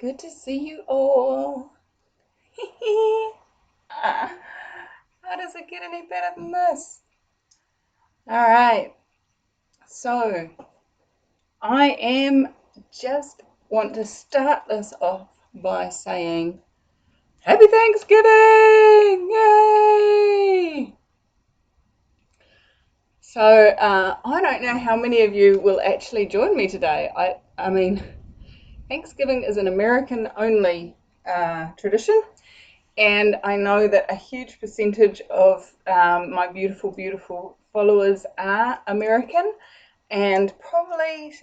Good to see you all. How does it get any better than this? All right, so I am just want to start this off by saying Happy Thanksgiving! Yay! So I don't know how many of you will actually join me today. I mean, Thanksgiving is an American only tradition. And I know that a huge percentage of my beautiful, beautiful followers are American, and probably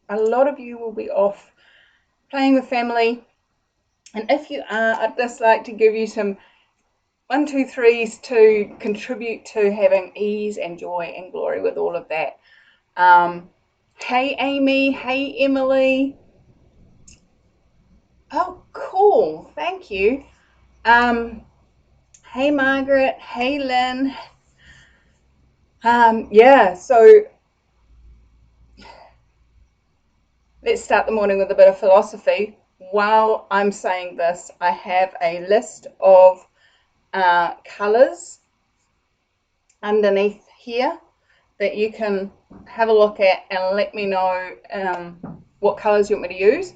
a lot of you will be off playing with family. And if you are, I'd just like to give you some 1, 2, 3s to contribute to having ease and joy and glory with all of that. Hey, Amy. Hey, Emily. Oh, cool. Thank you. Hey, Margaret. Hey, Lynn. Yeah, so let's start the morning with a bit of philosophy. While I'm saying this, I have a list of colours underneath here that you can have a look at and let me know what colours you want me to use.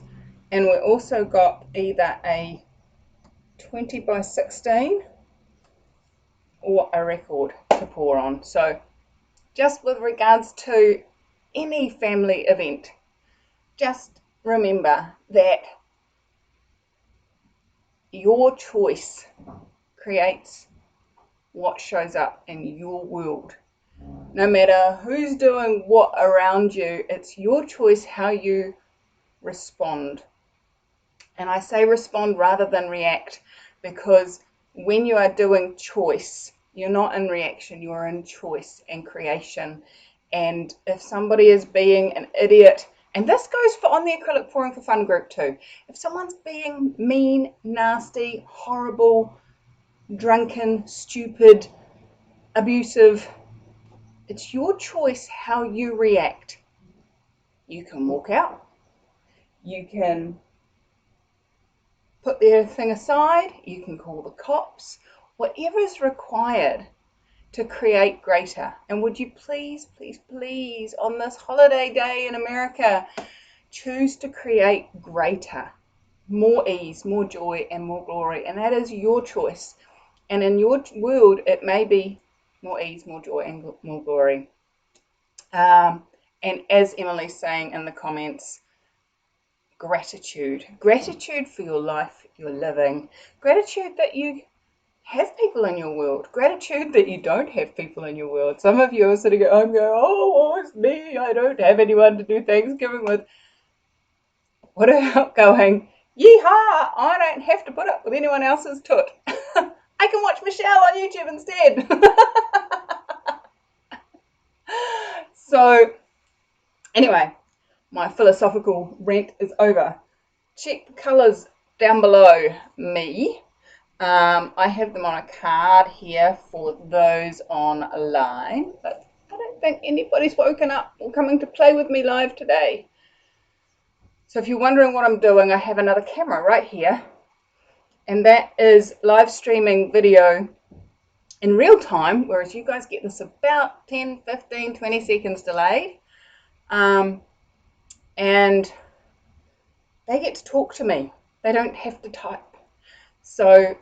And we also got either a 20 by 16 or a record to pour on. So just with regards to any family event, just remember that your choice creates what shows up in your world. No matter who's doing what around you, it's your choice how you respond. And I say respond rather than react, because when you are doing choice, you're not in reaction, you're in choice and creation. And if somebody is being an idiot, and this goes for on the acrylic pouring for fun group too, if someone's being mean, nasty, horrible, drunken, stupid, abusive, it's your choice how you react. You can walk out, you can put their thing aside, you can call the cops, whatever is required to create greater. And would you please, please, please, on this holiday day in America, choose to create greater, more ease, more joy, and more glory. And that is your choice. And in your world, it may be more ease, more joy, and more glory. And as Emily's saying in the comments, gratitude for your life you're living, gratitude that you have people in your world, gratitude that you don't have people in your world. Some of you are sitting at home going, oh, it's me, I don't have anyone to do Thanksgiving with. What about going, yeehaw, I don't have to put up with anyone else's toot. I can watch Michelle on YouTube instead. So anyway, my philosophical rant is over. Check the colours down below me. I have them on a card here for those online, but I don't think anybody's woken up or coming to play with me live today. So if you're wondering what I'm doing, I have another camera right here, and that is live streaming video in real time, whereas you guys get this about 10, 15, 20 seconds delayed. And they get to talk to me. They don't have to type. So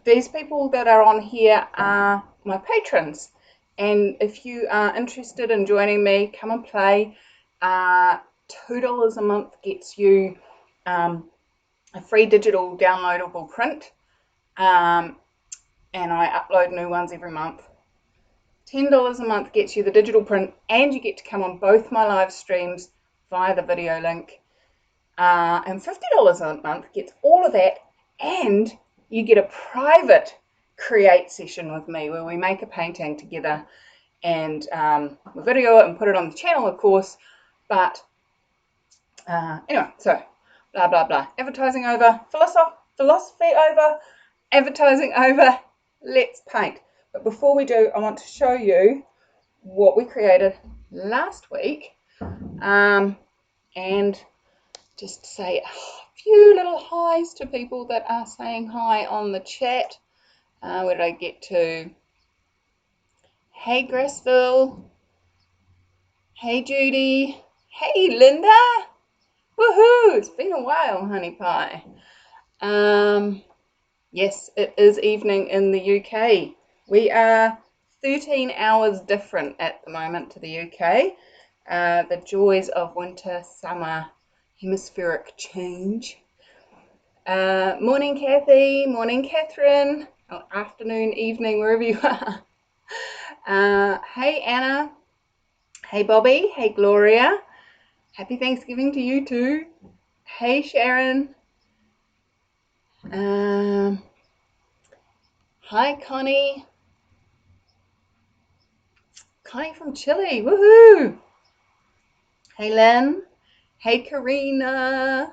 these people that are on here are my patrons. And if you are interested in joining me, come and play. $2 a month gets you a free digital downloadable print. And I upload new ones every month. $10 a month gets you the digital print, and you get to come on both my live streams via the video link. And $50 a month gets all of that, and you get a private create session with me where we make a painting together, and we video it and put it on the channel, of course. But anyway, so blah blah blah, advertising over, philosophy over, advertising over, let's paint. But before we do, I want to show you what we created last week, and just say a few little highs to people that are saying hi on the chat. Where did I get to? Hey, Graceville. Hey, Judy. Hey, Linda. Woohoo! It's been a while, honey pie. Yes, it is evening in the UK. We are 13 hours different at the moment to the UK. The joys of winter, summer, hemispheric change. Morning, Kathy. Morning, Catherine. Or afternoon, evening, wherever you are. Hey, Anna. Hey, Bobby. Hey, Gloria. Happy Thanksgiving to you too. Hey, Sharon. Hi, Connie. Connie from Chile. Woohoo! Hey, Lynn. Hey, Karina.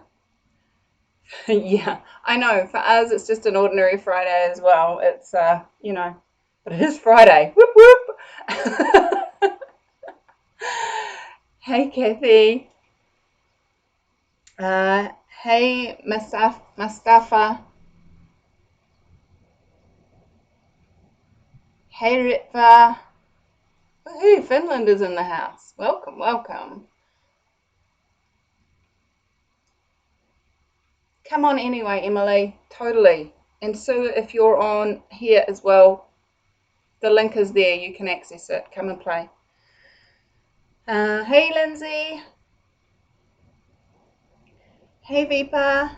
Yeah, I know. For us, it's just an ordinary Friday as well. It's, you know, but it is Friday. Whoop, whoop. Hey, Kathy. Hey, Mustafa. Hey, Ritva. Woohoo, Finland is in the house. Welcome, welcome. Come on anyway, Emily. Totally. And Sue, if you're on here as well, the link is there. You can access it. Come and play. Hey, Lindsay. Hey, Vipa.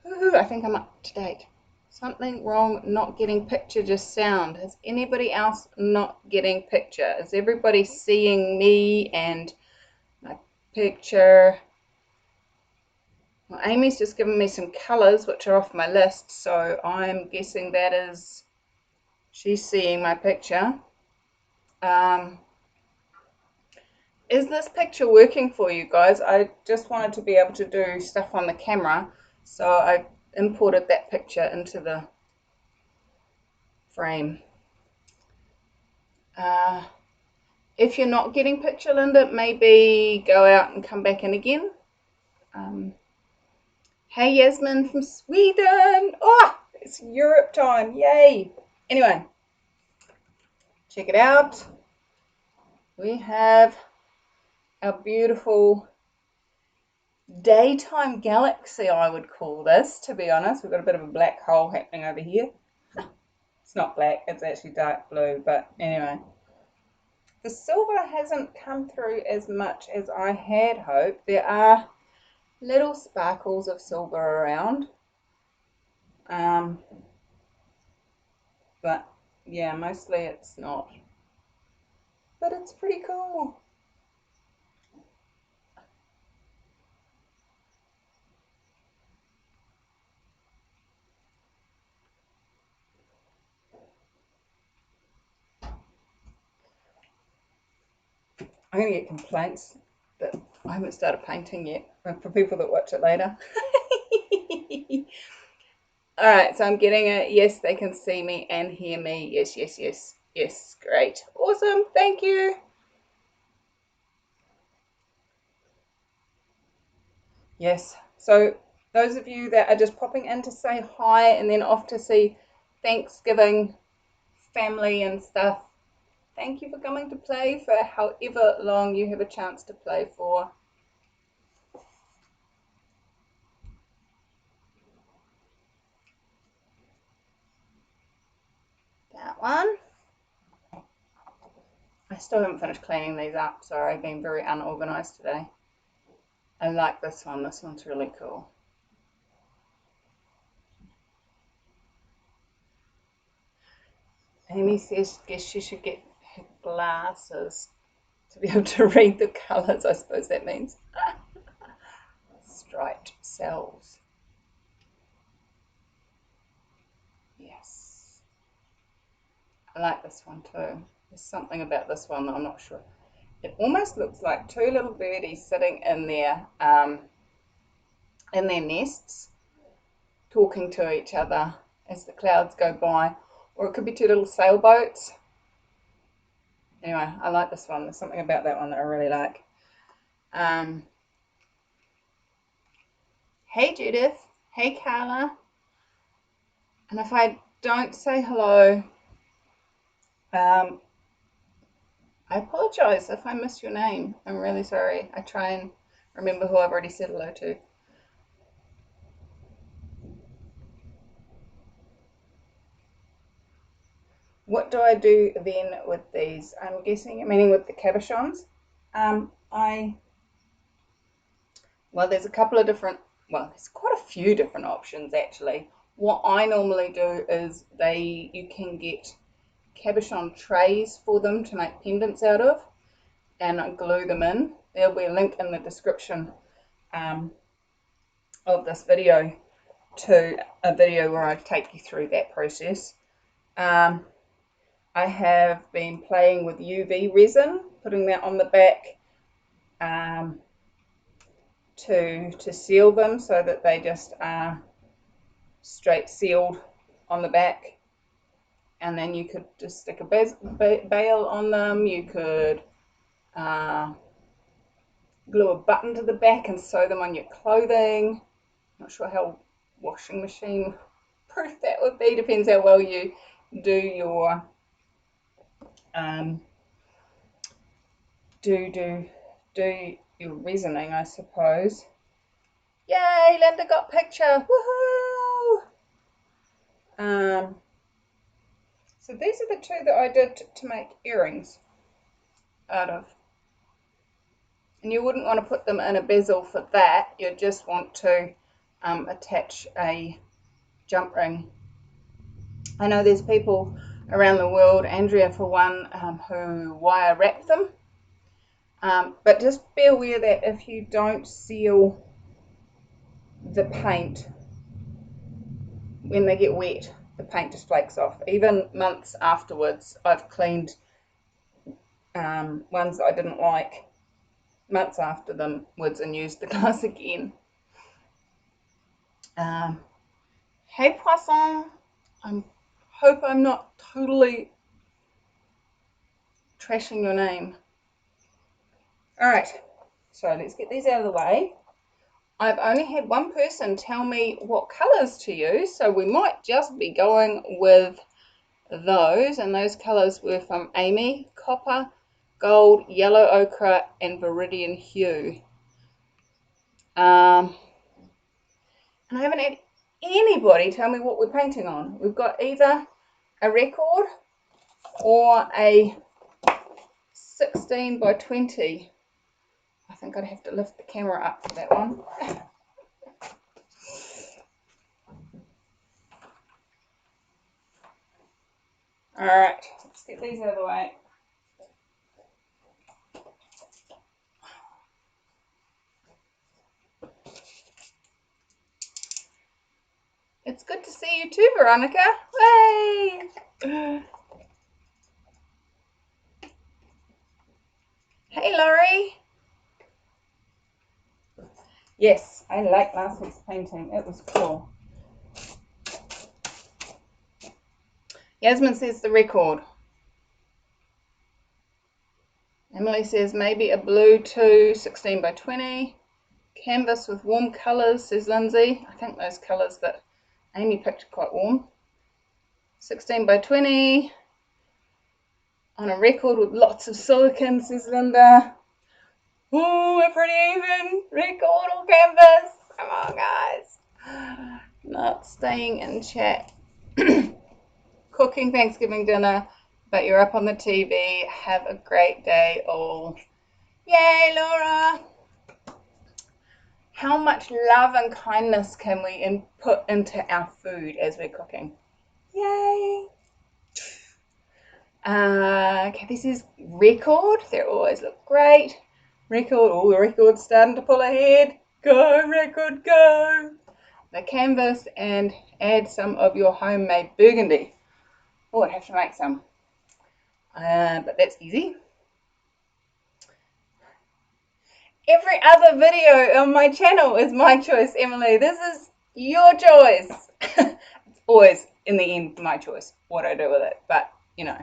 Woohoo, I think I'm up to date. Something wrong, not getting picture, just sound. Is anybody else not getting picture? Is everybody seeing me and my picture? Well, Amy's just given me some colours which are off my list, so I'm guessing that is she's seeing my picture. Is this picture working for you guys? I just wanted to be able to do stuff on the camera, so I imported that picture into the frame. If you're not getting picture, Linda, maybe go out and come back in again. Hey, Yasmin from Sweden. Oh, it's Europe time. Yay. Anyway, check it out. We have our beautiful daytime galaxy, I would call this, to be honest. We've got a bit of a black hole happening over here. It's not black, it's actually dark blue, but anyway. The silver hasn't come through as much as I had hoped. There are little sparkles of silver around. But yeah, mostly it's not. But it's pretty cool. I'm going to get complaints that I haven't started painting yet for people that watch it later. Alright, so I'm getting it. Yes, they can see me and hear me. Yes, yes, yes. Yes, great. Awesome. Thank you. Yes, so those of you that are just popping in to say hi and then off to see Thanksgiving family and stuff, thank you for coming to play for however long you have a chance to play for. That one. I still haven't finished cleaning these up. Sorry, I've been very unorganized today. I like this one. This one's really cool. Amy says, guess she should get her glasses to be able to read the colours, I suppose that means. Striped cells. Yes. I like this one too. There's something about this one that I'm not sure. It almost looks like two little birdies sitting in their nests, talking to each other as the clouds go by. Or it could be two little sailboats. Anyway, I like this one. There's something about that one that I really like. Hey Judith, hey Carla, and if I don't say hello, I apologise if I miss your name. I'm really sorry. I try and remember who I've already said hello to. What do I do then with these? I'm guessing you're meaning with the cabochons. Well, there's a couple of different, well, there's quite a few different options actually. What I normally do is you can get cabochon trays for them to make pendants out of, and I glue them in. There'll be a link in the description of this video to a video where I take you through that process. I have been playing with UV resin, putting that on the back to seal them so that they just are straight sealed on the back. And then you could just stick a bail on them. You could glue a button to the back and sew them on your clothing. Not sure how washing machine proof that would be. Depends how well you do your do your reasoning, I suppose. Yay, Linda got picture. Woohoo! So these are the two that I did to make earrings out of. And you wouldn't want to put them in a bezel for that. You just want to attach a jump ring. I know there's people around the world, Andrea for one, who wire wrap them. But just be aware that if you don't seal the paint, when they get wet, the paint just flakes off. Even months afterwards, I've cleaned ones that I didn't like months after them and used the glass again. Hey Poisson, I hope I'm not totally trashing your name. Alright, so let's get these out of the way. I've only had one person tell me what colours to use, so we might just be going with those, and those colours were from Amy: copper, gold, yellow ochre, and viridian hue. And I haven't had anybody tell me what we're painting on. We've got either a record or a 16 by 20. I think I'd have to lift the camera up for that one. Alright, let's get these out of the way. It's good to see you too, Veronica. Hey! Hey, Laurie. Yes, I liked last week's painting. It was cool. Yasmin says the record. Emily says maybe a blue too, 16 by 20. Canvas with warm colours, says Lindsay. I think those colours that Amy picked are quite warm. 16 by 20. On a record with lots of silicone, says Linda. Ooh, we're pretty even. Record or canvas. Come on, guys. Not staying in chat. Cooking Thanksgiving dinner, but you're up on the TV. Have a great day all. Yay, Laura. How much love and kindness can we put into our food as we're cooking? Yay. Okay, this is record. They always look great. Record, all the record's starting to pull ahead. Go, record, go. The canvas, and add some of your homemade burgundy. Oh, I'd have to make some. But that's easy. Every other video on my channel is my choice, Emily. This is your choice. It's always, in the end, my choice, what I do with it. But, you know.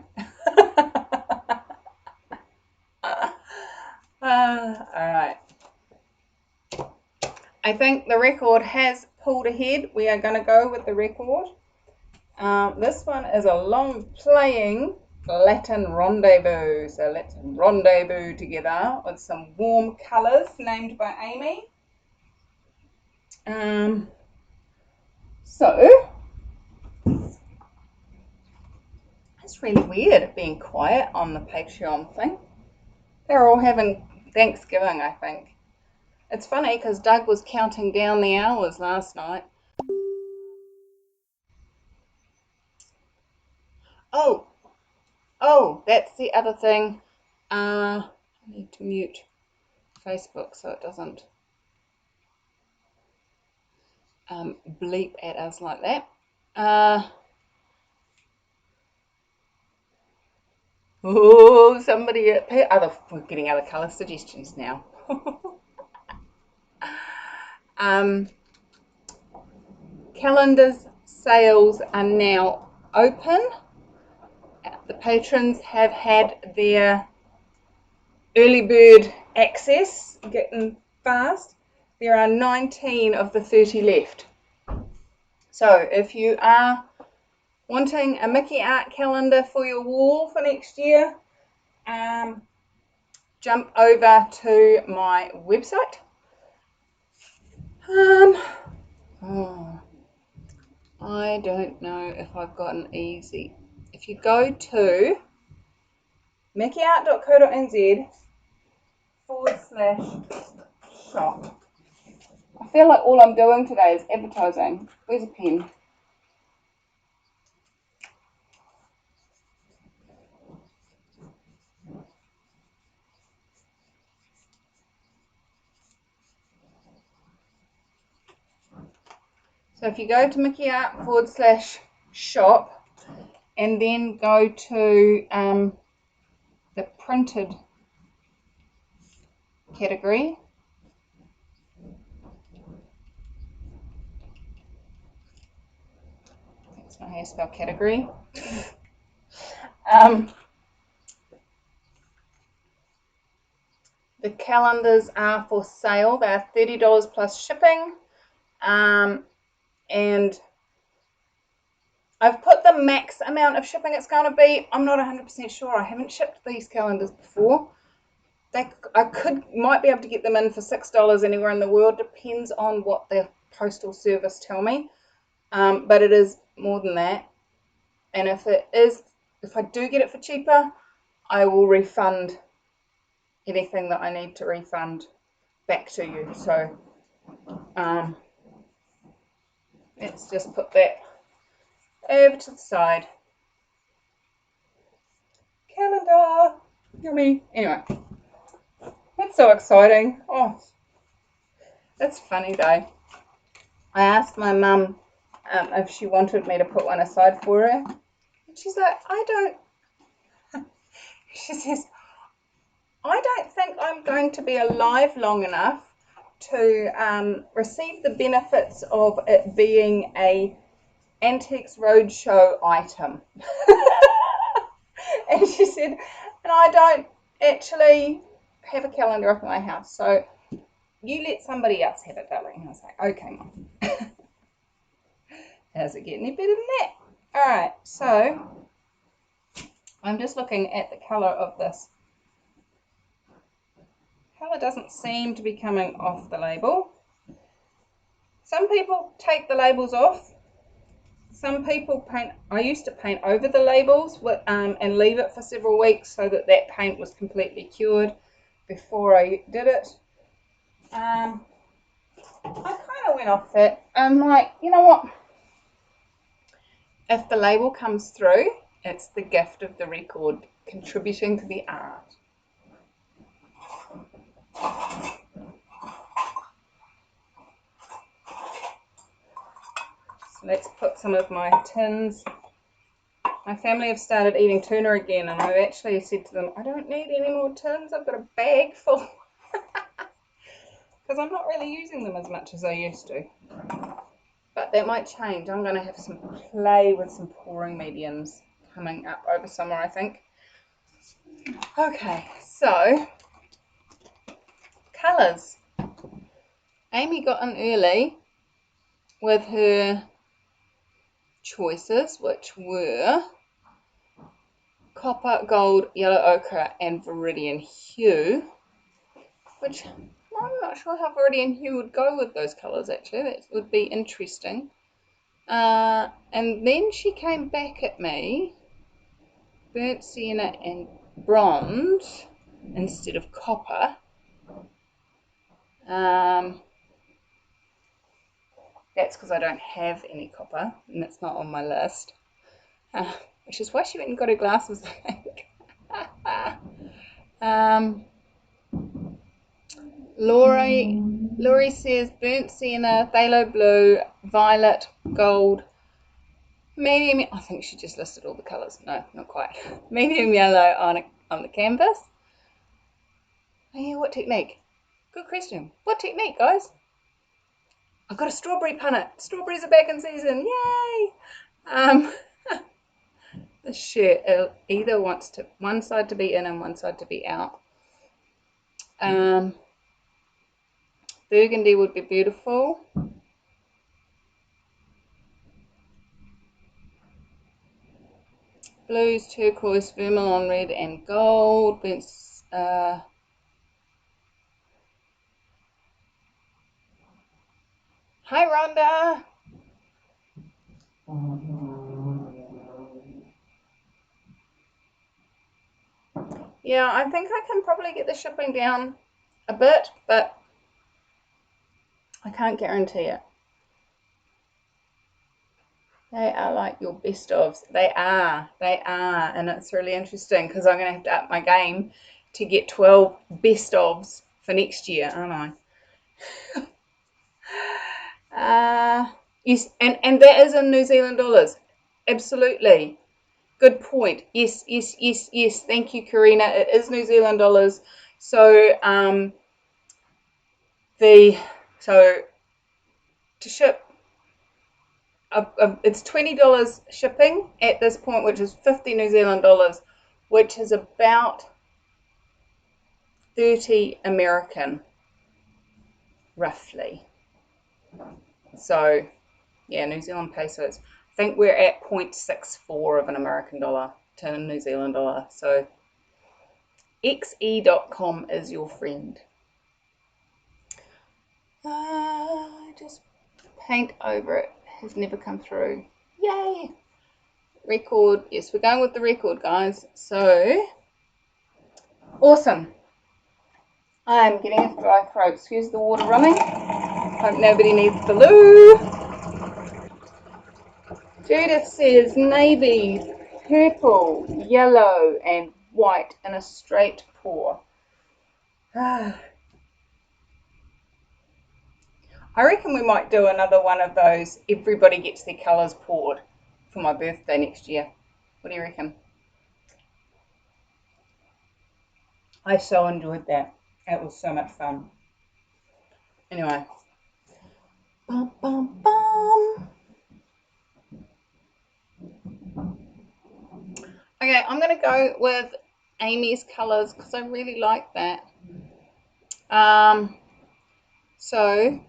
Alright. I think the record has pulled ahead. We are going to go with the record. This one is a long playing Latin rendezvous. So let's rendezvous together with some warm colours named by Amy. So it's really weird being quiet on the Patreon thing. They're all having Thanksgiving, I think. It's funny because Doug was counting down the hours last night. Oh, that's the other thing. I need to mute Facebook so it doesn't bleep at us like that. Somebody we're getting other colour suggestions now. Calendars sales are now open. The patrons have had their early bird access getting fast. There are 19 of the 30 left. So if you are wanting a Mickey art calendar for your wall for next year, jump over to my website. I don't know if I've got an easy. If you go to mickeyart.co.nz/shop. I feel like all I'm doing today is advertising. Where's a pen? So if you go to mickeyart/shop and then go to the printed category, that's not how you spell category. The calendars are for sale. They're $30 plus shipping. And I've put the max amount of shipping it's going to be. I'm not 100% sure. I haven't shipped these calendars before. I might be able to get them in for $6 anywhere in the world. Depends on what the postal service tell me. But it is more than that. And if I do get it for cheaper, I will refund anything that I need to refund back to you. So let's just put that over to the side. Calendar, yummy. Anyway, that's so exciting. Oh, that's funny though. I asked my mum if she wanted me to put one aside for her, and she's like, she says, I don't think I'm going to be alive long enough to receive the benefits of it being a Antiques Roadshow item. And she said, and I don't actually have a calendar up in my house, so you let somebody else have it, darling. And I was like, okay, Mum. Does it get any better than that? All right, so I'm just looking at the colour of this. Colour doesn't seem to be coming off the label. Some people take the labels off. Some people paint. I used to paint over the labels and leave it for several weeks so that paint was completely cured before I did it. I kind of went off that. I'm like, you know what? If the label comes through, it's the gift of the record contributing to the art. So let's put some of my tins. My family have started eating tuna again, and I've actually said to them, I don't need any more tins. I've got a bag full. Because I'm not really using them as much as I used to. But that might change. I'm going to have some play with some pouring mediums coming up over summer, I think. Okay, so colours. Amy got in early with her choices, which were copper, gold, yellow ochre, and viridian hue, which I'm not sure how viridian hue would go with those colours actually. That would be interesting. And then she came back at me, burnt sienna and bronze instead of copper. That's because I don't have any copper, and that's not on my list. Which is why she went and got her glasses, I think. Laurie says burnt sienna, phthalo blue, violet, gold, medium. I think she just listed all the colours. No, not quite. Medium yellow on the canvas. Oh yeah, what technique? Good question. What technique, guys? I've got a strawberry punnet. Strawberries are back in season. Yay! The shirt either wants one side to be in and one side to be out. Burgundy would be beautiful. Blues, turquoise, vermilion red, and gold. Hi, Rhonda. Yeah, I think I can probably get the shipping down a bit, but I can't guarantee it. They are like your best ofs. They are, and it's really interesting because I'm going to have to up my game to get 12 best ofs for next year, aren't I? Yes, and that is in New Zealand dollars. Absolutely. Good point. Yes. Thank you, Karina. It is New Zealand dollars. So to ship, it's $20 shipping at this point, which is 50 New Zealand dollars, which is about 30 American, roughly. So yeah, New Zealand pesos. I think we're at 0.64 of an American dollar to a New Zealand dollar. So xe.com is your friend. Just paint over it. Has never come through. Yay! Record. Yes, we're going with the record, guys. So awesome. I'm getting a dry throat. Excuse the water running. Hope nobody needs the loo. Judith says navy, purple, yellow, and white in a straight pour. I reckon we might do another one of those. Everybody gets their colours poured for my birthday next year. What do you reckon? I so enjoyed that. It was so much fun. Anyway. Bum, bum, bum. Okay, I'm going to go with Amy's colours because I really like that. So,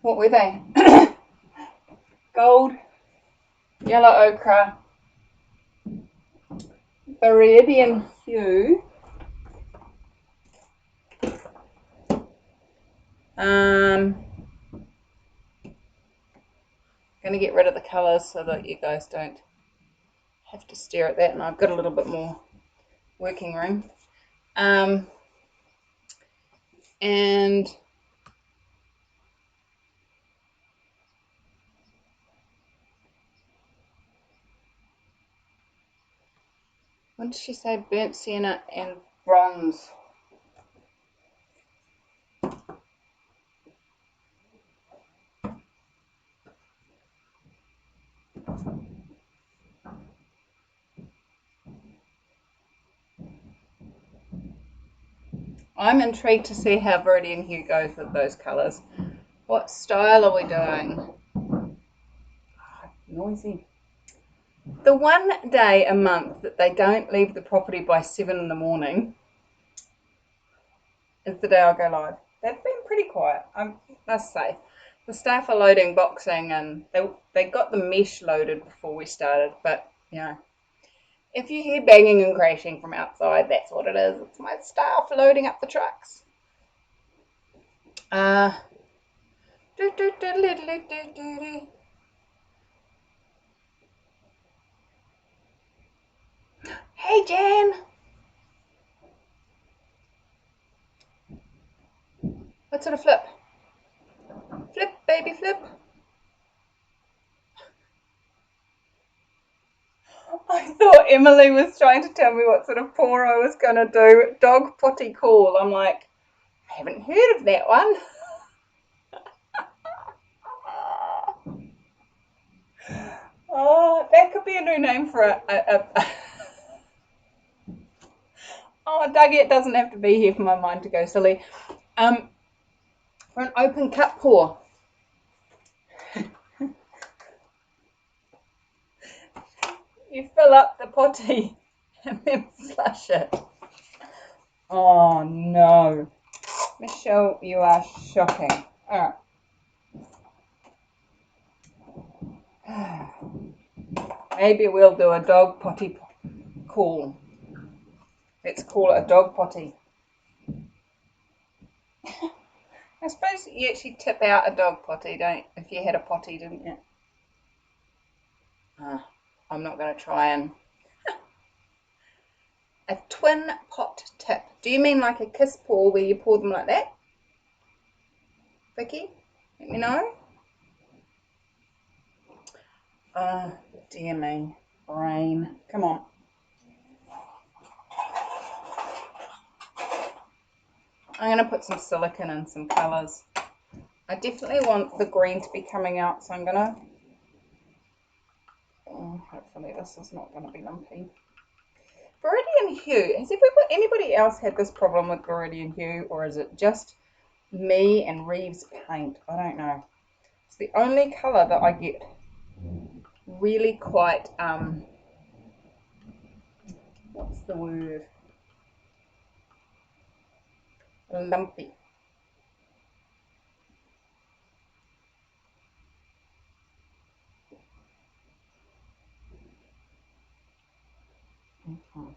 what were they? Gold, yellow ochre, viridian hue, going to get rid of the colours so that you guys don't have to stare at that, and I've got a little bit more working room. And what did she say? Burnt sienna and bronze. I'm intrigued to see how viridian hue goes with those colours. What style are we doing? Oh, noisy. The one day a month that they don't leave the property by 7 in the morning, is the day I go live. They've been pretty quiet, I must say. The staff are loading boxing, and they got the mesh loaded before we started, but you know, if you hear banging and crashing from outside, that's what it is. It's my staff loading up the trucks. Hey, Jan. What's it a flip? Flip, baby, flip. I thought Emily was trying to tell me what sort of paw I was going to do. Dog potty call. I'm like, I haven't heard of that one. Oh, that could be a new name for a Oh, Dougie, it doesn't have to be here for my mind to go silly. For an open cut paw. You fill up the potty and then flush it. Oh no. Michelle, you are shocking. Alright. Maybe we'll do a dog potty call. Let's call it a dog potty. I suppose you actually tip out a dog potty, don't? If you had a potty, didn't you? I'm not going to try and... A twin pot tip. Do you mean like a kiss paw where you pour them like that? Vicky, let me know. Dear me. Brain. Come on. I'm going to put some silicone and some colours. I definitely want the green to be coming out, so I'm going to... hopefully this is not going to be lumpy. Viridian hue. Has anybody else had this problem with Viridian hue, or is it just me and Reeves paint? I don't know. It's the only colour that I get really quite, what's the word? Lumpy. Okay.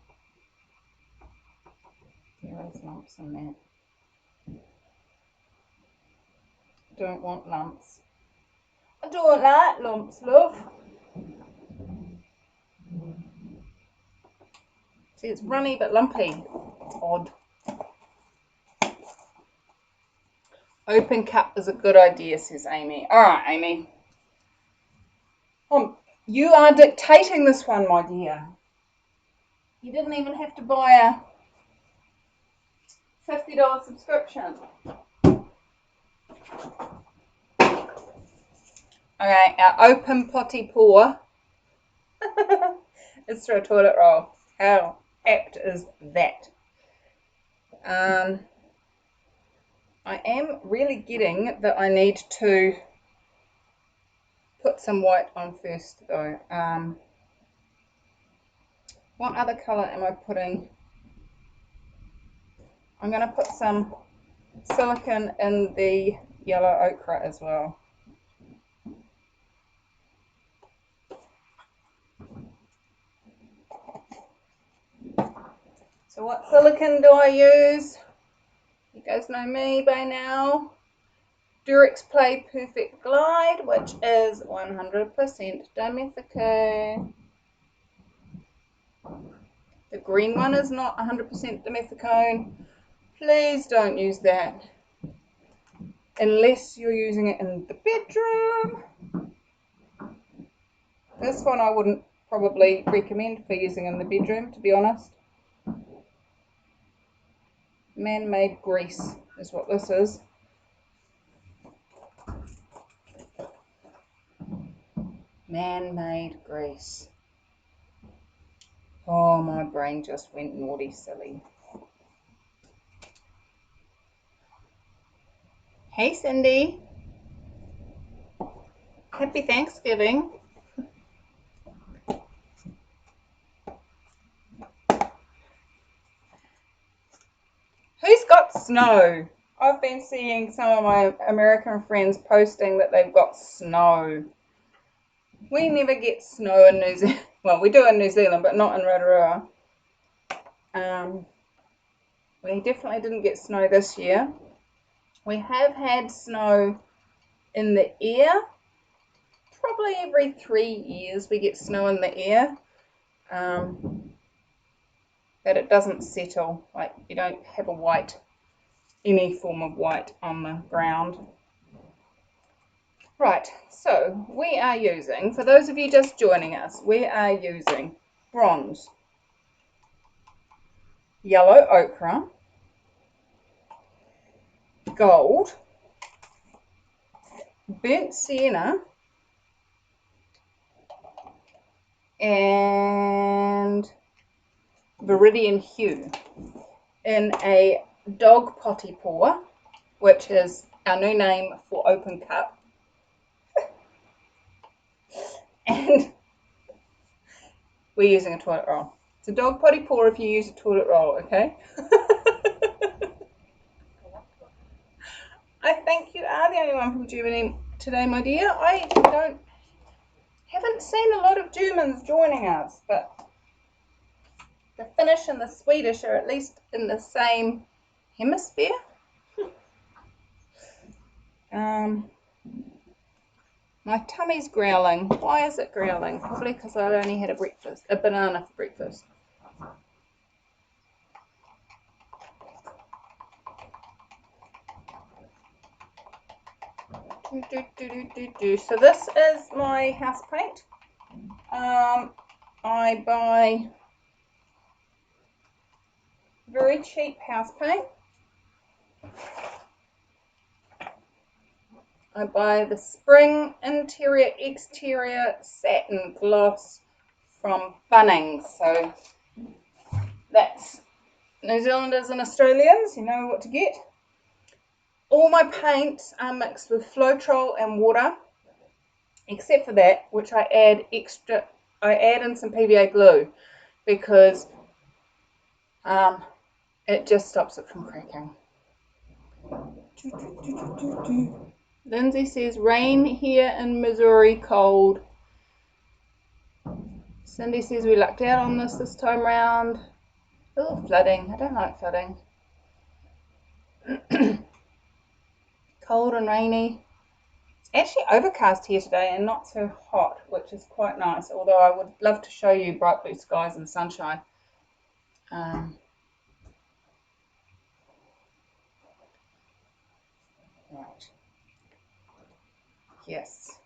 There is lumps in there. Don't want lumps. I don't like lumps, love. See, it's runny but lumpy. It's odd. Open cup is a good idea, says Amy. Alright, Amy. You are dictating this one, my dear. You didn't even have to buy a $50 subscription. Okay, our open potty paw is through a toilet roll. How apt is that? I am really getting that I need to put some white on first though. What other colour am I putting? I'm going to put some silicone in the yellow ochre as well. So what silicone do I use? You guys know me by now. Durex Play Perfect Glide, which is 100% dimethicone. The green one is not 100% dimethicone. Please don't use that unless you're using it in the bedroom. This one I wouldn't probably recommend for using in the bedroom, to be honest. Man-made grease is what this is. Man-made grease. Oh, my brain just went naughty silly. Hey, Cindy. Happy Thanksgiving. Who's got snow. I've been seeing some of my American friends posting that they've got snow. We never get snow in New Zealand. Well, we do in New Zealand, but not in Rotorua. We definitely didn't get snow this year. We have had snow in the air. Probably every 3 years we get snow in the air. But it doesn't settle. Like, you don't have a white, any form of white on the ground. Right, so we are using, for those of you just joining us, we are using bronze, yellow ochre, gold, burnt sienna, and viridian hue in a dog potty pour, which is our new name for open cup. And we're using a toilet roll. It's a dog potty pour if you use a toilet roll, okay? I think you are the only one from Germany today, my dear. I haven't seen a lot of Germans joining us, but the Finnish and the Swedish are at least in the same hemisphere. My tummy's growling. Why is it growling? Probably because I only had a banana for breakfast. So this is my house paint. I buy very cheap house paint. I buy the Spring Interior Exterior Satin Gloss from Bunnings. So that's New Zealanders and Australians, you know what to get. All my paints are mixed with Floetrol and water, except for that, which I add in some PVA glue because it just stops it from cracking. Lindsay says rain here in Missouri, cold. Cindy says we lucked out on this time round. Oh, flooding. I don't like flooding. Cold and rainy. It's actually overcast here today and not so hot, which is quite nice, although I would love to show you bright blue skies and sunshine. Right. Yes.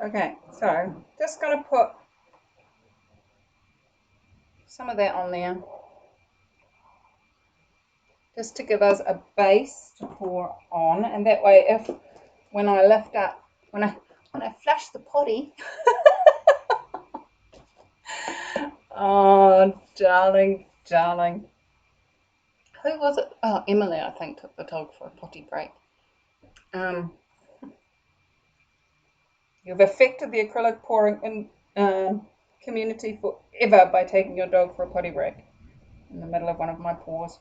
Okay, so just going to put some of that on there just to give us a base to pour on, and that way if when I lift up, when I flush the potty oh darling, who was it? Oh, Emily, I think, took the dog for a potty break. You've affected the acrylic pouring in community forever by taking your dog for a potty break in the middle of one of my pours.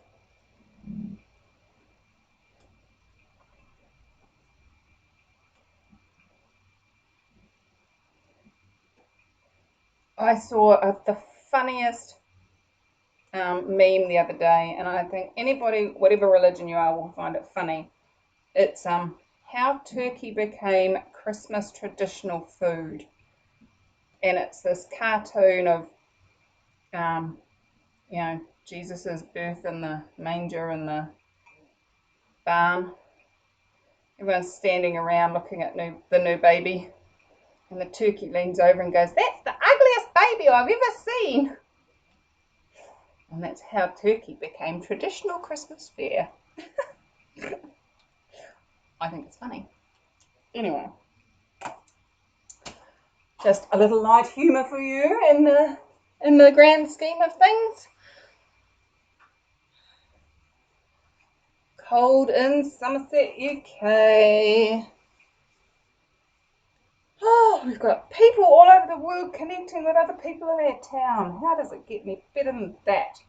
I saw the funniest meme the other day, and I think anybody, whatever religion you are, will find it funny. It's how turkey became Christmas traditional food, and it's this cartoon of you know, Jesus's birth in the manger in the barn. Everyone's standing around looking at the new baby, and the turkey leans over and goes, "That's the ugliest baby I've ever seen." And that's how turkey became traditional Christmas fare. I think it's funny. Anyway, just a little light humour for you in the grand scheme of things. Cold in Somerset, UK. Oh, we've got people all over the world connecting with other people in our town. How does it get any better than that?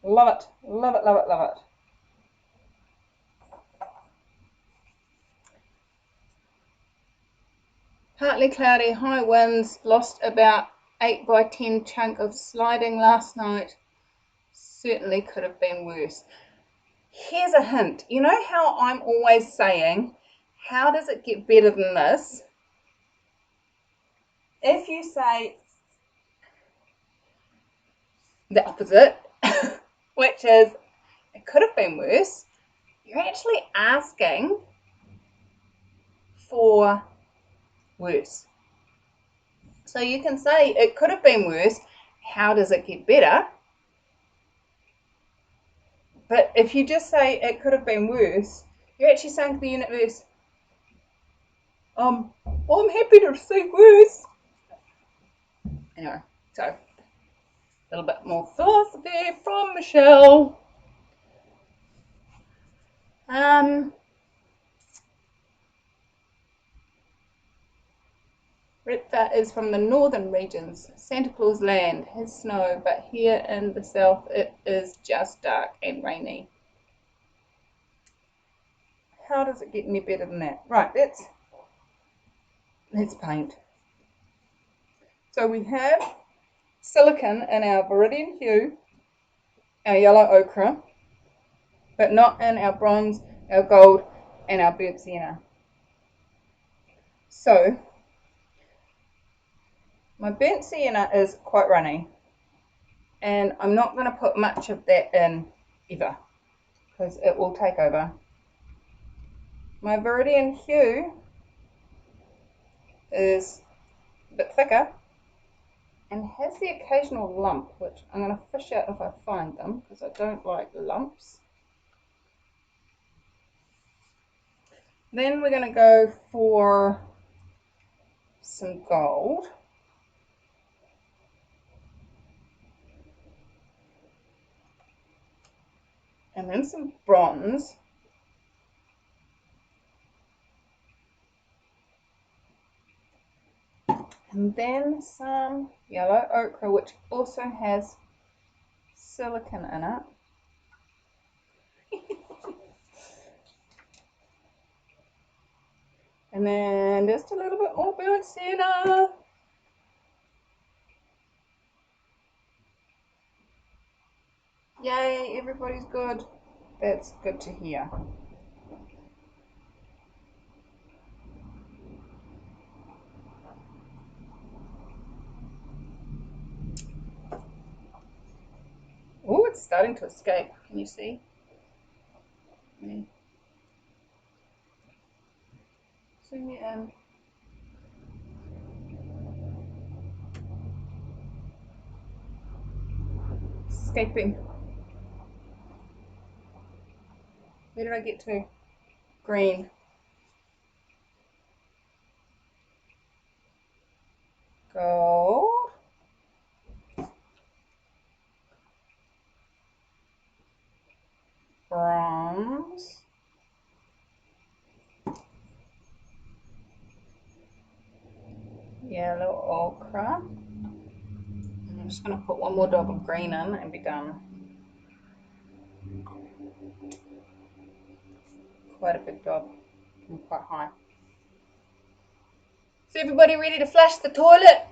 Love it, love it, love it, love it. Partly cloudy, high winds, lost about 8 by 10 chunk of sliding last night. Certainly could have been worse. Here's a hint. You know how I'm always saying, how does it get better than this? If you say the opposite, which is, it could have been worse, you're actually asking for worse. So you can say, it could have been worse. How does it get better? But if you just say, it could have been worse, you're actually saying to the universe, I'm happy to receive worse. Anyway, so a little bit more philosophy from Michelle. Ritva is from the northern regions. Santa Claus land has snow, but here in the south it is just dark and rainy. How does it get any better than that? Right, let's paint. So we have silicon in our viridian hue, our yellow ochre, but not in our bronze, our gold, and our burnt sienna. So my burnt sienna is quite runny, and I'm not going to put much of that in ever, because it will take over. My viridian hue is a bit thicker and has the occasional lump, which I'm going to fish out if I find them, because I don't like lumps. Then we're going to go for some gold. And then some bronze. And then some yellow ochre, which also has silicon in it. And then just a little bit more burnt sienna. Yay, everybody's good. That's good to hear. Oh, it's starting to escape. Can you see? Yeah. Zoom it in. Escaping. Where did I get to? Green. Gold. Bronze. Yellow ochre. I'm just going to put one more dab of green in and be done. Quite a big job and quite high. Is everybody ready to flush the toilet?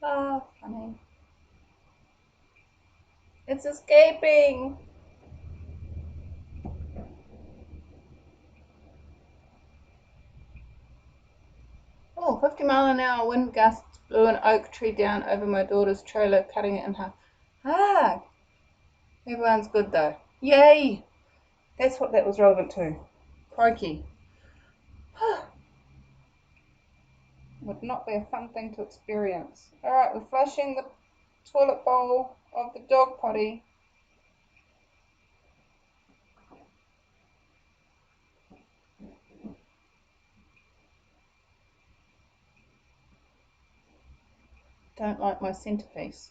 Oh, funny. It's escaping. Oh, 50-mile-an-hour wind gusts blew an oak tree down over my daughter's trailer, cutting it in half. Ah, everyone's good though. Yay! That's what that was relevant to. Crikey. Would not be a fun thing to experience. Alright, we're flushing the toilet bowl of the dog potty. Don't like my centerpiece.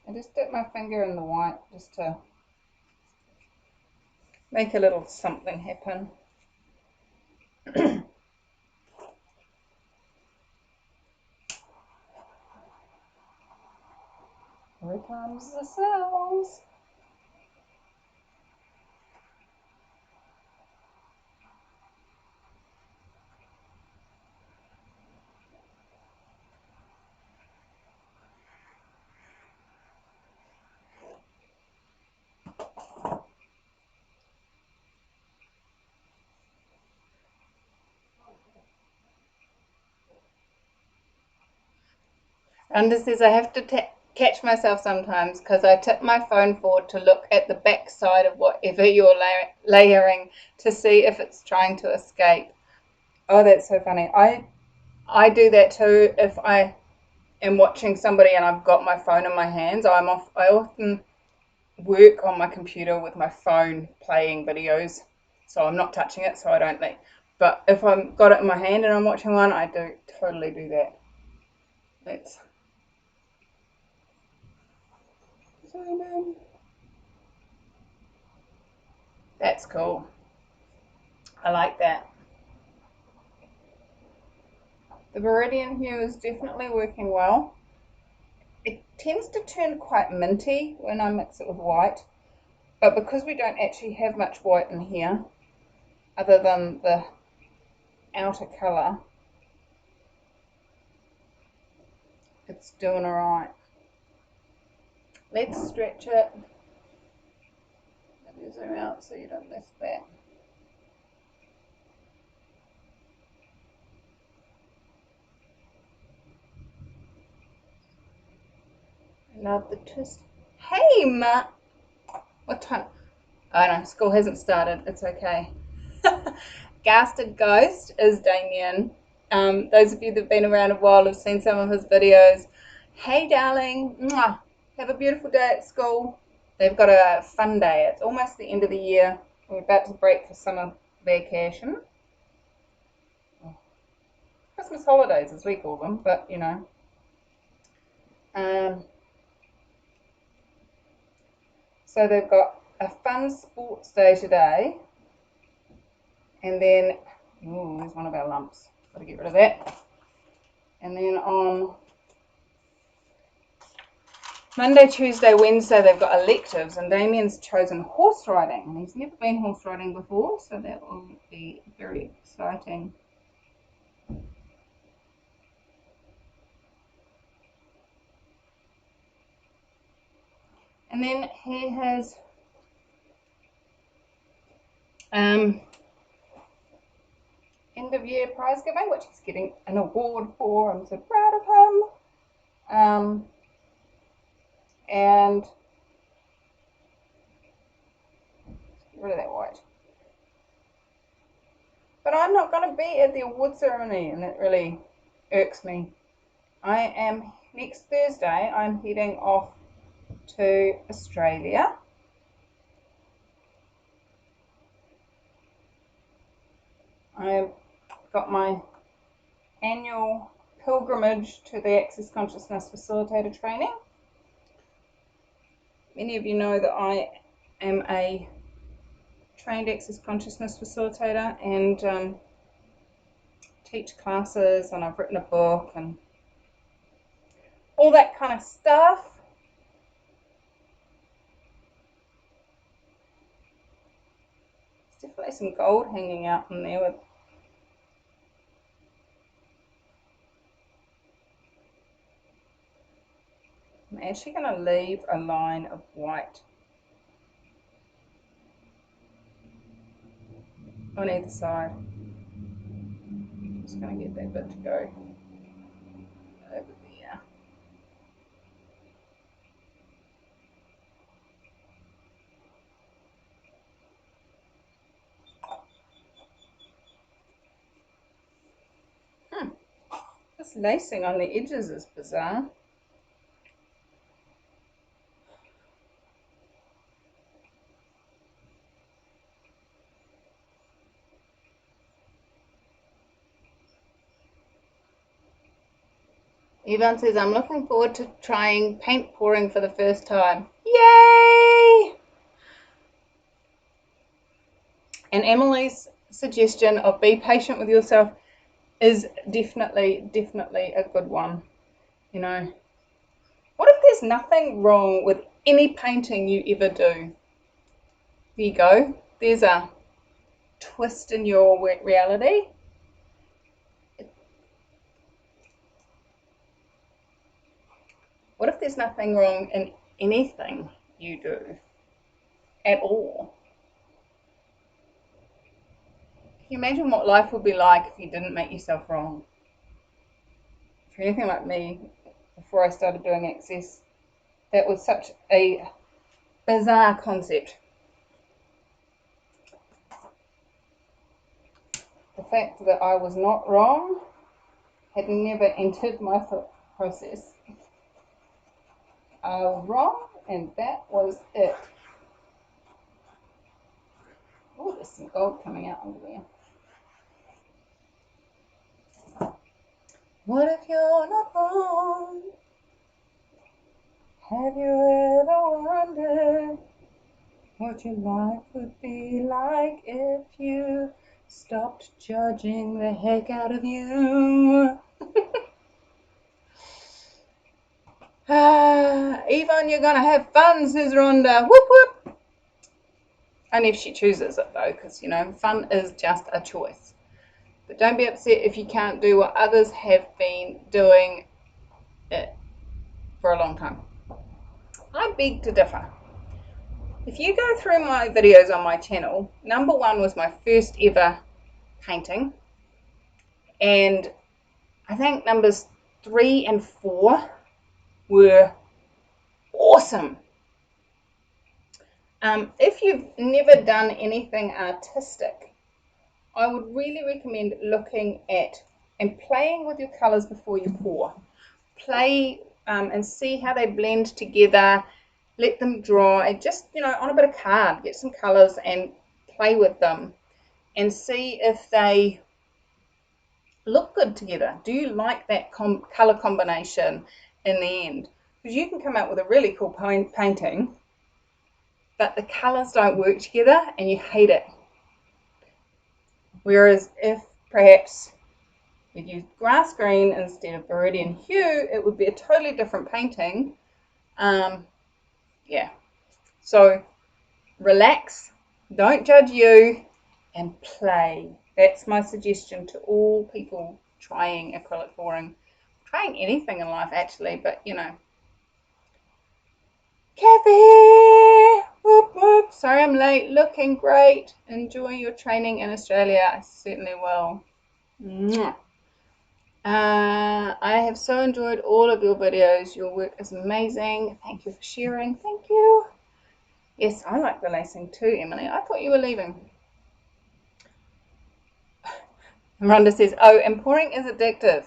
I just dip my finger in the white just to make a little something happen. comes the cells. And this is, I have to catch myself sometimes because I tip my phone forward to look at the back side of whatever you're layering to see if it's trying to escape. Oh, that's so funny. I do that too if I am watching somebody and I've got my phone in my hands. I often work on my computer with my phone playing videos, so I'm not touching it, so I don't leave. But if I've got it in my hand and I'm watching one, I do totally do that. Let's zoom in. That's cool. I like that. The Viridian hue is definitely working well. It tends to turn quite minty when I mix it with white, but because we don't actually have much white in here, other than the outer colour, it's doing alright. Let's stretch it. Let me zoom out so you don't miss that. Love the twist. Hey, Ma! What time? Oh no, school hasn't started. It's okay. Gasted Ghost is Damien. Those of you that have been around a while have seen some of his videos. Hey, darling. Mwah. Have a beautiful day at school. They've got a fun day. It's almost the end of the year. We're about to break for summer vacation. Christmas holidays, as we call them, but you know. So they've got a fun sports day today. And then, ooh, there's one of our lumps. Got to get rid of that. And then on Monday, Tuesday, Wednesday, they've got electives, and Damien's chosen horse riding, and he's never been horse riding before, so that will be very exciting. And then he has end of year prize giving, which he's getting an award for. I'm so proud of him. And get rid of that white. But I'm not going to be at the award ceremony, and that really irks me. Next Thursday, I'm heading off to Australia. I've got my annual pilgrimage to the Access Consciousness Facilitator training. Many of you know that I am a trained Access Consciousness Facilitator and teach classes, and I've written a book and all that kind of stuff. There's definitely some gold hanging out in there with I'm actually going to leave a line of white on either side. I'm just going to get that bit to go over there. This lacing on the edges is bizarre. Yvonne says, I'm looking forward to trying paint pouring for the first time. Yay! And Emily's suggestion of be patient with yourself is definitely a good one. You know, what if there's there's nothing wrong with any painting you ever do, there you go. There's a twist in your reality. What if there's nothing wrong in anything you do at all? Can you imagine what life would be like if you didn't make yourself wrong? If you're anything like me, before I started doing Access, that was such a bizarre concept. The fact that I was not wrong had never entered my thought process. I was wrong, and that was it. Oh, there's some gold coming out over there. What if you're not wrong? Have you ever wondered what your life would be like if you stopped judging the heck out of you? Yvonne, you're going to have fun, says Rhonda. Whoop whoop. Only if she chooses it though, because, you know, fun is just a choice. But don't be upset if you can't do what others have been doing it for a long time. I beg to differ. If you go through my videos on my channel, number 1 was my first ever painting, and I think numbers 3 and 4 were awesome. If you've never done anything artistic, I would really recommend looking at and playing with your colours before you pour. Play and see how they blend together. Let them dry. Just, you know, on a bit of card, get some colours and play with them and see if they look good together. Do you like that colour combination in the end? Because you can come out with a really cool painting, but the colours don't work together and you hate it. Whereas if perhaps you use grass green instead of viridian hue, it would be a totally different painting. Yeah, so relax, don't judge you, and play. That's my suggestion to all people trying acrylic pouring, trying anything in life actually, but you know. Kathy, whoop whoop, sorry I'm late, looking great, enjoy your training in Australia. I certainly will. Mwah. I have so enjoyed all of your videos. Your work is amazing. Thank you for sharing. Thank you. Yes, I like the lacing too, Emily. I thought you were leaving. Rhonda says, oh, and pouring is addictive.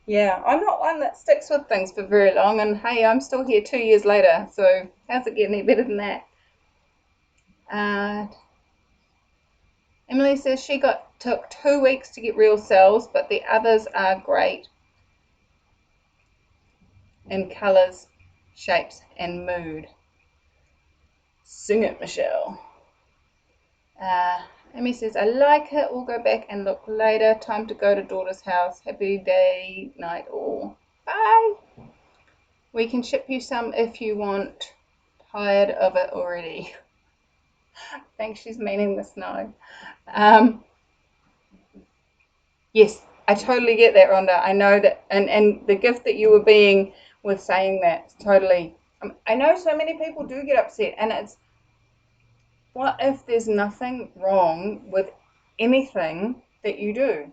Yeah, I'm not one that sticks with things for very long, and hey, I'm still here 2 years later, so how's it get any better than that? Emily says she took 2 weeks to get real cells, but the others are great in colours, shapes, and mood. Sing it, Michelle. Amy says, I like it. We'll go back and look later. Time to go to daughter's house. Happy day, night, all. Bye. We can ship you some if you want. Tired of it already. I think she's meaning the snow. Yes, I totally get that, Rhonda. I know that, and the gift that you were being with saying that, totally. I know so many people do get upset, and it's, what if there's nothing wrong with anything that you do?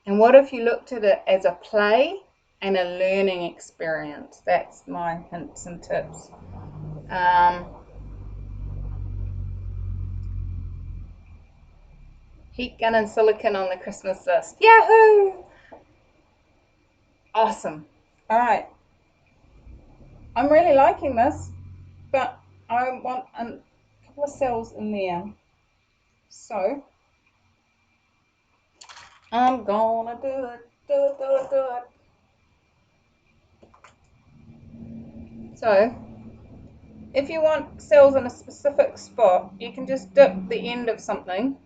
And what if you looked at it as a play and a learning experience? That's my hints and tips. Heat gun and silicone on the Christmas list. Yahoo! Awesome. All right. I'm really liking this, but I want a couple of cells in there. So I'm gonna do it. So if you want cells in a specific spot, you can just dip the end of something,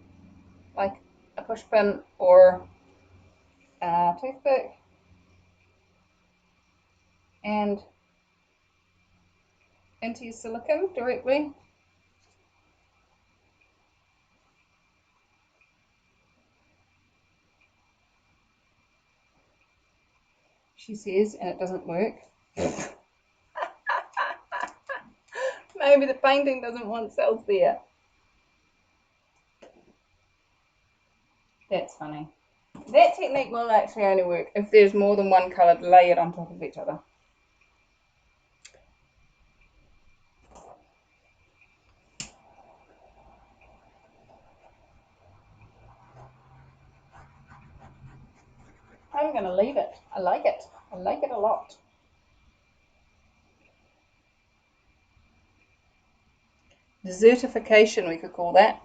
like a push pin or a toothpick, and into your silicone directly. She says, and it doesn't work. Maybe the painting doesn't want cells there. That's funny. That technique will actually only work if there's more than one colour layered on top of each other. I'm going to leave it. I like it. I like it a lot. Desertification, we could call that.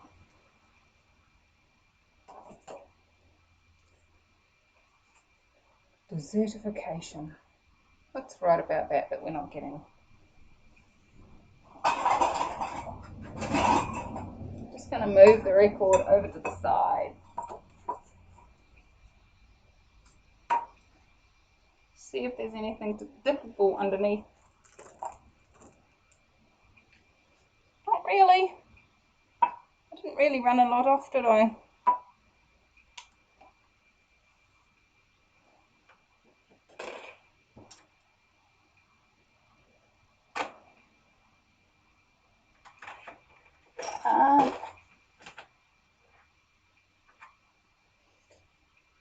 Desertification. What's right about that we're not getting? Just going to move the record over to the side. See if there's anything dippable underneath. Not really. I didn't really run a lot off, did I?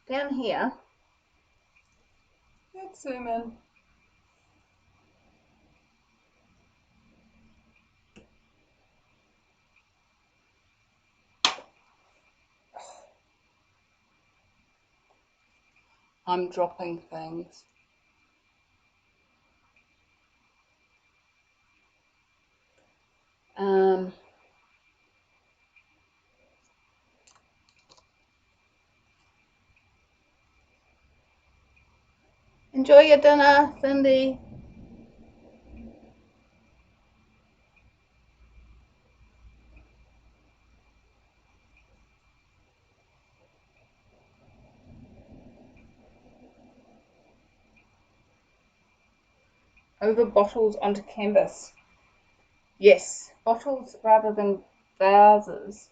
Down here, let's zoom in. I'm dropping things. Enjoy your dinner, Cindy. Over bottles onto canvas. Yes, bottles rather than vases.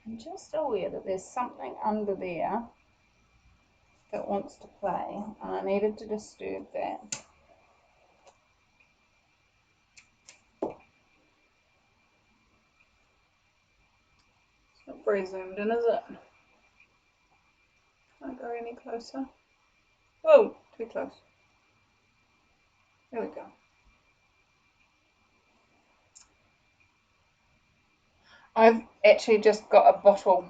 I'm just aware that there's something under there that wants to play, and I needed to disturb that. It's not very zoomed in, is it? Can't go any closer. Whoa, too close. There we go. I've actually just got a bottle.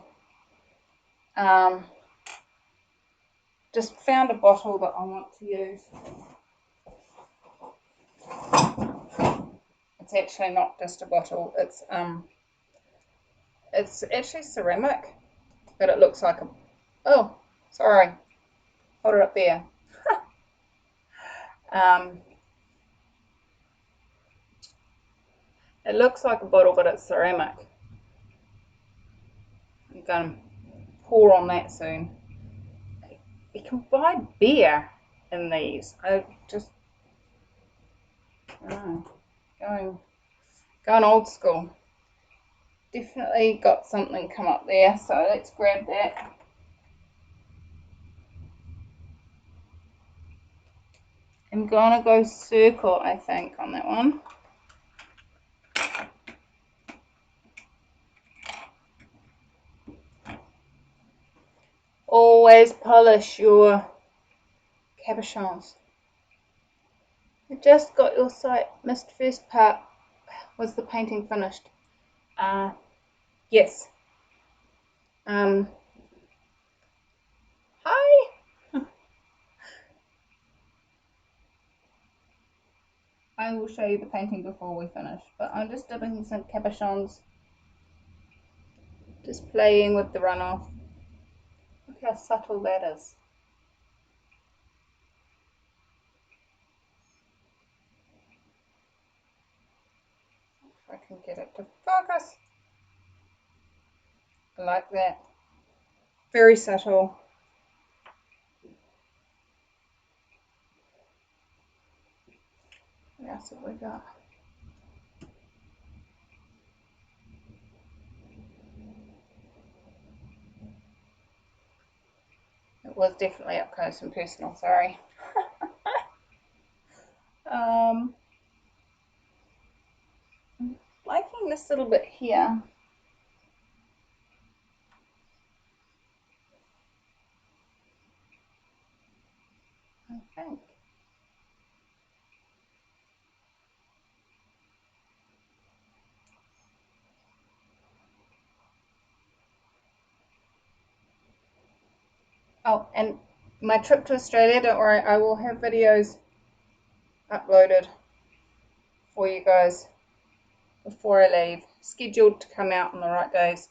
Just found a bottle that I want to use. It's actually not just a bottle. It's actually ceramic, but it looks like a. Oh, sorry. Hold it up there. It looks like a bottle, but it's ceramic. I'm going to pour on that soon. You can buy beer in these. I don't know, going old school. Definitely got something come up there, so let's grab that. I'm gonna go circle, I think, on that one. Always polish your cabochons. You just got your site. Missed first part. Was the painting finished? Yes. Hi. I will show you the painting before we finish, but I'm just dipping some cabochons. Just playing with the runoff. Look how subtle that is. If I can get it to focus. I like that. Very subtle. else have we got? It was definitely up close and personal, sorry. I'm liking this little bit here. I think. Oh, and my trip to Australia, don't worry, I will have videos uploaded for you guys before I leave, scheduled to come out on the right days.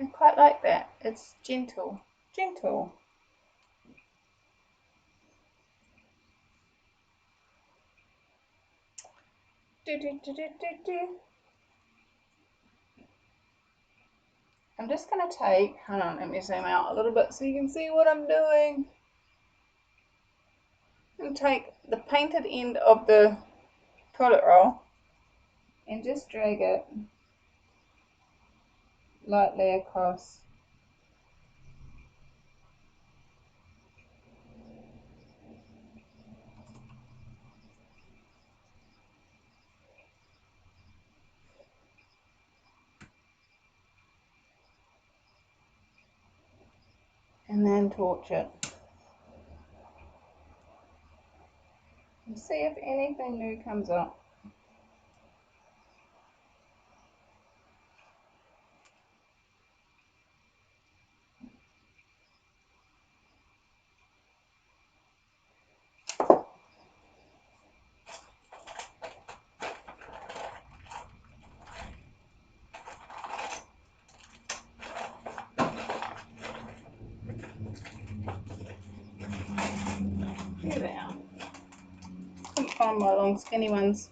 I quite like that. It's gentle. Gentle. I'm just going to take, hold on, let me zoom out a little bit so you can see what I'm doing. And take the painted end of the toilet roll and just drag it lightly across. And then torch it. And see if anything new comes up. Here they are. Couldn't find my long skinny ones.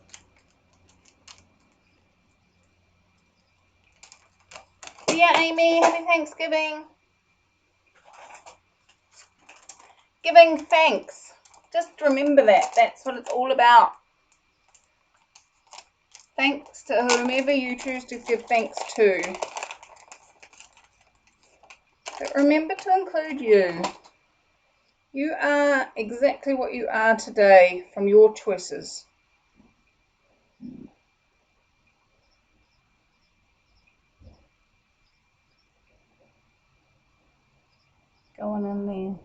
Yeah, Amy, happy Thanksgiving. Giving thanks. Just remember that. That's what it's all about. Thanks to whomever you choose to give thanks to. But remember to include you. You are exactly what you are today from your choices. Going in there.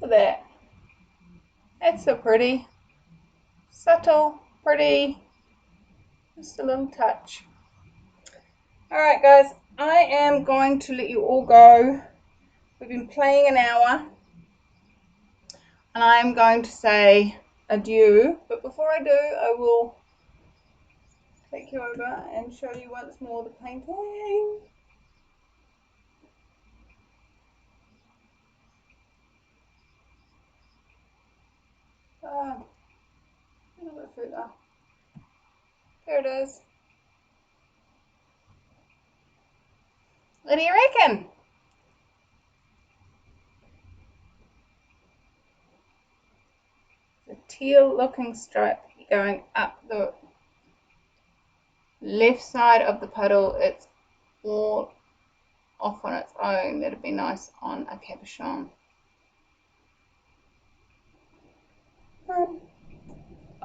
Look at that. That's so pretty. Subtle, pretty. Just a little touch. Alright guys, I am going to let you all go. We've been playing an hour. And I'm going to say adieu. But before I do, I will take you over and show you once more the painting. A little bit further. There it is. What do you reckon? The teal looking stripe going up the left side of the puddle. It's all off on its own. That'd be nice on a capuchon.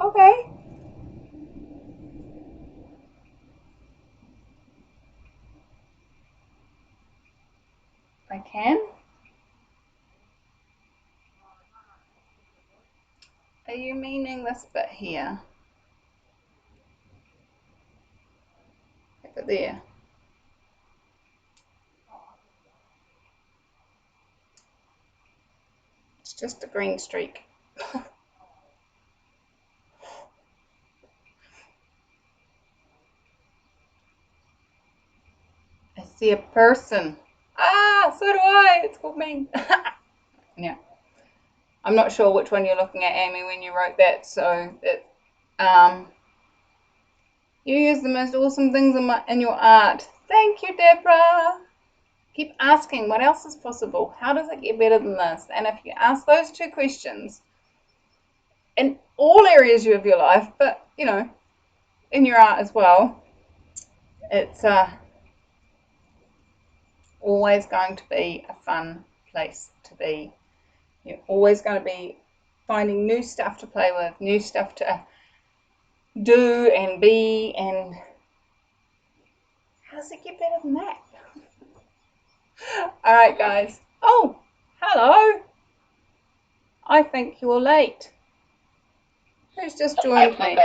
Okay. I can. Are you meaning this bit here? That bit there? It's just a green streak. See a person. Ah, so do I. It's called me. Yeah. I'm not sure which one you're looking at, Amy, when you wrote that. So you use the most awesome things in your art. Thank you, Deborah. Keep asking what else is possible. How does it get better than this? And if you ask those two questions in all areas of your life, but you know, in your art as well, it's always going to be a fun place to be. You're always going to be finding new stuff to play with, new stuff to do and be, and how does it get better than that? All right, guys. Oh, hello. I think you're late. Who's just joined me?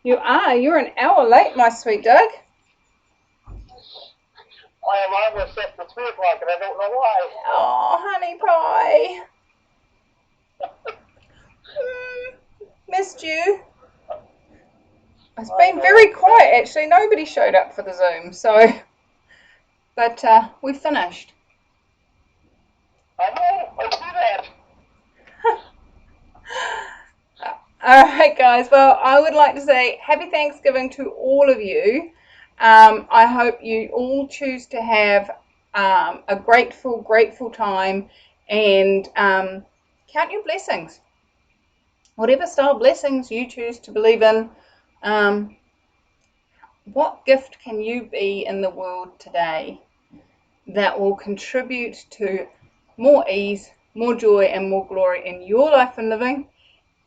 You are. You're an hour late, my sweet Doug. I am almost set for 3 o'clock and I don't know why. Oh, honey pie. Missed you. It's been very quiet, actually. Nobody showed up for the Zoom, so. But we finished. I know, I see that. All right, guys. Well, I would like to say happy Thanksgiving to all of you. I hope you all choose to have a grateful time and count your blessings. Whatever style blessings you choose to believe in, what gift can you be in the world today that will contribute to more ease, more joy, and more glory in your life and living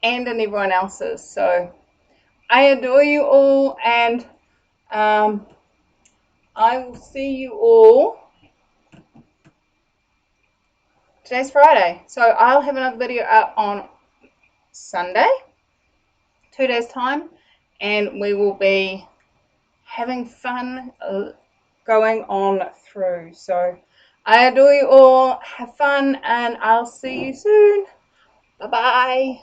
and in everyone else's? So I adore you all, and I will see you all. Today's Friday, so I'll have another video up on Sunday, 2 days time, and we will be having fun going on through. So I adore you all. Have fun, and I'll see you soon. Bye bye.